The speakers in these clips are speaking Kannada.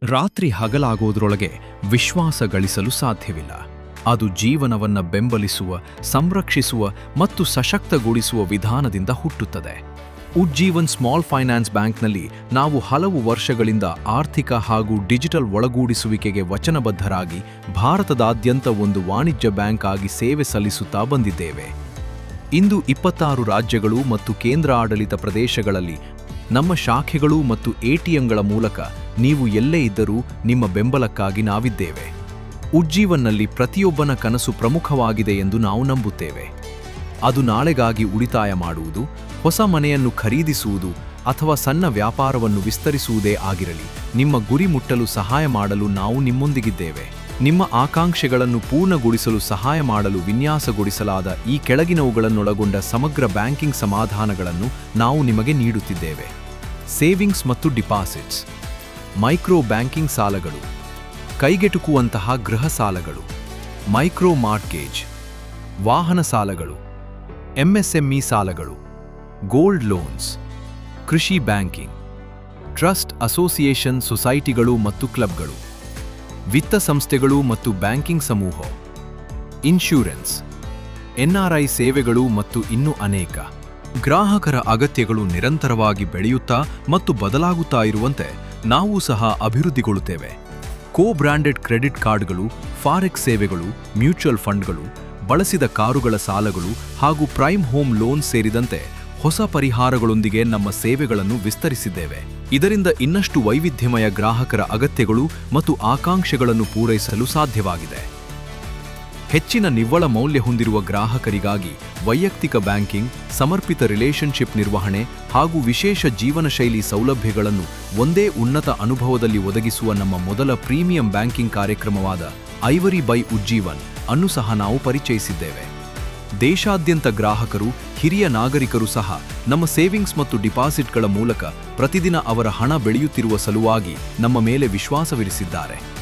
ರಾತ್ರಿ ಹಗಲಾಗೋದ್ರೊಳಗೆ ವಿಶ್ವಾಸ ಗಳಿಸಲು ಸಾಧ್ಯವಿಲ್ಲ. ಅದು ಜೀವನವನ್ನ ಬೆಂಬಲಿಸುವ, ಸಂರಕ್ಷಿಸುವ ಮತ್ತು ಸಶಕ್ತಗೊಳಿಸುವ ವಿಧಾನದಿಂದ ಹುಟ್ಟುತ್ತದೆ. ಉಜ್ಜೀವನ್ ಸ್ಮಾಲ್ ಫೈನಾನ್ಸ್ ಬ್ಯಾಂಕ್ನಲ್ಲಿ ನಾವು ಹಲವು ವರ್ಷಗಳಿಂದ ಆರ್ಥಿಕ ಹಾಗೂ ಡಿಜಿಟಲ್ ಒಳಗೂಡಿಸುವಿಕೆಗೆ ವಚನಬದ್ಧರಾಗಿ ಭಾರತದಾದ್ಯಂತ ಒಂದು ವಾಣಿಜ್ಯ ಬ್ಯಾಂಕ್ ಆಗಿ ಸೇವೆ ಸಲ್ಲಿಸುತ್ತಾ ಬಂದಿದ್ದೇವೆ. ಇಂದು 26 ರಾಜ್ಯಗಳು ಮತ್ತು ಕೇಂದ್ರ ಆಡಳಿತ ಪ್ರದೇಶಗಳಲ್ಲಿ ನಮ್ಮ ಶಾಖೆಗಳು ಮತ್ತು ಎಟಿಎಂಗಳ ಮೂಲಕ ನೀವು ಎಲ್ಲೇ ಇದ್ದರೂ ನಿಮ್ಮ ಬೆಂಬಲಕ್ಕಾಗಿ ನಾವಿದ್ದೇವೆ. ಉಜ್ಜೀವನ್ನಲ್ಲಿ ಪ್ರತಿಯೊಬ್ಬನ ಕನಸು ಪ್ರಮುಖವಾಗಿದೆ ಎಂದು ನಾವು ನಂಬುತ್ತೇವೆ. ಅದು ನಾಳೆಗಾಗಿ ಉಳಿತಾಯ ಮಾಡುವುದು, ಹೊಸ ಮನೆಯನ್ನು ಖರೀದಿಸುವುದು ಅಥವಾ ಸಣ್ಣ ವ್ಯಾಪಾರವನ್ನು ವಿಸ್ತರಿಸುವುದೇ ಆಗಿರಲಿ, ನಿಮ್ಮ ಗುರಿ ಮುಟ್ಟಲು ಸಹಾಯ ಮಾಡಲು ನಾವು ನಿಮ್ಮೊಂದಿಗಿದ್ದೇವೆ. ನಿಮ್ಮ ಆಕಾಂಕ್ಷೆಗಳನ್ನು ಪೂರ್ಣಗೊಳಿಸಲು ಸಹಾಯ ಮಾಡಲು ವಿನ್ಯಾಸಗೊಳಿಸಲಾದ ಈ ಕೆಳಗಿನವುಗಳನ್ನೊಳಗೊಂಡ ಸಮಗ್ರ ಬ್ಯಾಂಕಿಂಗ್ ಸಮಾಧಾನಗಳನ್ನು ನಾವು ನಿಮಗೆ ನೀಡುತ್ತಿದ್ದೇವೆ. ಸೇವಿಂಗ್ಸ್ ಮತ್ತು ಡಿಪಾಸಿಟ್ಸ್, ಮೈಕ್ರೋ ಬ್ಯಾಂಕಿಂಗ್ ಸಾಲಗಳು, ಕೈಗೆಟುಕುವಂತಹ ಗೃಹ ಸಾಲಗಳು, ಮೈಕ್ರೋ ಮಾರ್ಟ್ಗೇಜ್, ವಾಹನ ಸಾಲಗಳು, ಎಂಎಸ್ಎಂಇ ಸಾಲಗಳು, ಗೋಲ್ಡ್ ಲೋನ್ಸ್, ಕೃಷಿ ಬ್ಯಾಂಕಿಂಗ್, ಟ್ರಸ್ಟ್ ಅಸೋಸಿಯೇಷನ್ ಸೊಸೈಟಿಗಳು ಮತ್ತು ಕ್ಲಬ್ಗಳು, ವಿತ್ತ ಸಂಸ್ಥೆಗಳು ಮತ್ತು ಬ್ಯಾಂಕಿಂಗ್ ಸಮೂಹ, ಇನ್ಶೂರೆನ್ಸ್, ಎನ್ಆರ್ಐ ಸೇವೆಗಳು ಮತ್ತು ಇನ್ನೂ ಅನೇಕ. ಗ್ರಾಹಕರ ಅಗತ್ಯಗಳು ನಿರಂತರವಾಗಿ ಬೆಳೆಯುತ್ತಾ ಮತ್ತು ಬದಲಾಗುತ್ತಾ ಇರುವಂತೆ ನಾವು ಸಹ ಅಭಿವೃದ್ಧಿಗೊಳ್ಳುತ್ತೇವೆ. ಕೋ-ಬ್ರ್ಯಾಂಡೆಡ್ ಕ್ರೆಡಿಟ್ ಕಾರ್ಡ್ಗಳು, ಫಾರೆಕ್ಸ್ ಸೇವೆಗಳು, ಮ್ಯೂಚುವಲ್ ಫಂಡ್ಗಳು, ಬಳಸಿದ ಕಾರುಗಳ ಸಾಲಗಳು ಹಾಗೂ ಪ್ರೈಮ್ ಹೋಮ್ ಲೋನ್ ಸೇರಿದಂತೆ ಹೊಸ ಪರಿಹಾರಗಳೊಂದಿಗೆ ನಮ್ಮ ಸೇವೆಗಳನ್ನು ವಿಸ್ತರಿಸಿದ್ದೇವೆ. ಇದರಿಂದ ಇನ್ನಷ್ಟು ವೈವಿಧ್ಯಮಯ ಗ್ರಾಹಕರ ಅಗತ್ಯಗಳು ಮತ್ತು ಆಕಾಂಕ್ಷೆಗಳನ್ನು ಪೂರೈಸಲು ಸಾಧ್ಯವಾಗಿದೆ. ಹೆಚ್ಚಿನ ನಿವ್ವಳ ಮೌಲ್ಯ ಹೊಂದಿರುವ ಗ್ರಾಹಕರಿಗಾಗಿ ವೈಯಕ್ತಿಕ ಬ್ಯಾಂಕಿಂಗ್, ಸಮರ್ಪಿತ ರಿಲೇಶನ್ಶಿಪ್ ನಿರ್ವಹಣೆ ಹಾಗೂ ವಿಶೇಷ ಜೀವನಶೈಲಿ ಸೌಲಭ್ಯಗಳನ್ನು ಒಂದೇ ಉನ್ನತ ಅನುಭವದಲ್ಲಿ ಒದಗಿಸುವ ನಮ್ಮ ಮೊದಲ ಪ್ರೀಮಿಯಂ ಬ್ಯಾಂಕಿಂಗ್ ಕಾರ್ಯಕ್ರಮವಾದ ಐವರಿ ಬೈ ಉಜ್ಜೀವನ್ ಅನ್ನು ಸಹ ನಾವು ಪರಿಚಯಿಸಿದ್ದೇವೆ. ದೇಶಾದ್ಯಂತ ಗ್ರಾಹಕರು, ಹಿರಿಯ ನಾಗರಿಕರು ಸಹ ನಮ್ಮ ಸೇವಿಂಗ್ಸ್ ಮತ್ತು ಡಿಪಾಸಿಟ್ಗಳ ಮೂಲಕ ಪ್ರತಿದಿನ ಅವರ ಹಣ ಬೆಳೆಯುತ್ತಿರುವ ಸಲುವಾಗಿ ನಮ್ಮ ಮೇಲೆ ವಿಶ್ವಾಸವಿರಿಸಿದ್ದಾರೆ.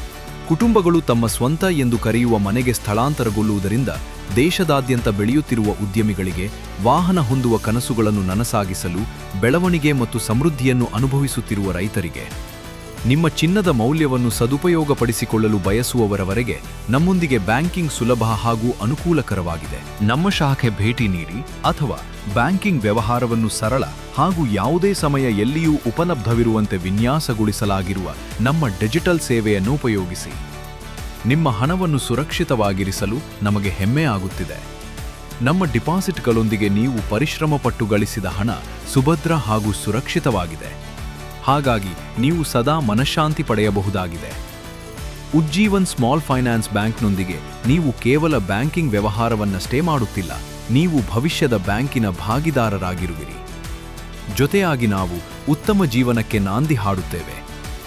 ಕುಟುಂಬಗಳು ತಮ್ಮ ಸ್ವಂತ ಎಂದು ಕರೆಯುವ ಮನೆಗೆ ಸ್ಥಳಾಂತರಗೊಳ್ಳುವುದರಿಂದ ದೇಶದಾದ್ಯಂತ ಬೆಳೆಯುತ್ತಿರುವ ಉದ್ಯಮಿಗಳಿಗೆ, ವಾಹನ ಹೊಂದುವ ಕನಸುಗಳನ್ನು ನನಸಾಗಿಸಲು, ಬೆಳವಣಿಗೆ ಮತ್ತು ಸಮೃದ್ಧಿಯನ್ನು ಅನುಭವಿಸುತ್ತಿರುವ ರೈತರಿಗೆ, ನಿಮ್ಮ ಚಿನ್ನದ ಮೌಲ್ಯವನ್ನು ಸದುಪಯೋಗಪಡಿಸಿಕೊಳ್ಳಲು ಬಯಸುವವರವರೆಗೆ ನಮ್ಮೊಂದಿಗೆ ಬ್ಯಾಂಕಿಂಗ್ ಸುಲಭ ಹಾಗೂ ಅನುಕೂಲಕರವಾಗಿದೆ. ನಮ್ಮ ಶಾಖೆ ಭೇಟಿ ನೀಡಿ ಅಥವಾ ಬ್ಯಾಂಕಿಂಗ್ ವ್ಯವಹಾರವನ್ನು ಸರಳ ಹಾಗೂ ಯಾವುದೇ ಸಮಯ ಎಲ್ಲಿಯೂ ಉಪಲಬ್ಧವಿರುವಂತೆ ವಿನ್ಯಾಸಗೊಳಿಸಲಾಗಿರುವ ನಮ್ಮ ಡಿಜಿಟಲ್ ಸೇವೆಯನ್ನು ಉಪಯೋಗಿಸಿ. ನಿಮ್ಮ ಹಣವನ್ನು ಸುರಕ್ಷಿತವಾಗಿರಿಸಲು ನಮಗೆ ಹೆಮ್ಮೆ ಆಗುತ್ತಿದೆ. ನಮ್ಮ ಡಿಪಾಸಿಟ್ಗಳೊಂದಿಗೆ ನೀವು ಪರಿಶ್ರಮಪಟ್ಟು ಗಳಿಸಿದ ಹಣ ಸುಭದ್ರ ಹಾಗೂ ಸುರಕ್ಷಿತವಾಗಿದೆ. ಹಾಗಾಗಿ ನೀವು ಸದಾ ಮನಃಶಾಂತಿ ಪಡೆಯಬಹುದಾಗಿದೆ. ಉಜ್ಜೀವನ್ ಸ್ಮಾಲ್ ಫೈನಾನ್ಸ್ ಬ್ಯಾಂಕ್ನೊಂದಿಗೆ ನೀವು ಕೇವಲ ಬ್ಯಾಂಕಿಂಗ್ ವ್ಯವಹಾರವನ್ನಷ್ಟೇ ಮಾಡುತ್ತಿಲ್ಲ, ನೀವು ಭವಿಷ್ಯದ ಬ್ಯಾಂಕಿನ ಭಾಗಿದಾರರಾಗಿರುವಿರಿ. ಜೊತೆಯಾಗಿ ನಾವು ಉತ್ತಮ ಜೀವನಕ್ಕೆ ನಾಂದಿ ಹಾಡುತ್ತೇವೆ,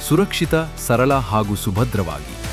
ಸುರಕ್ಷಿತ, ಸರಳ ಹಾಗೂ ಸುಭದ್ರವಾಗಿ.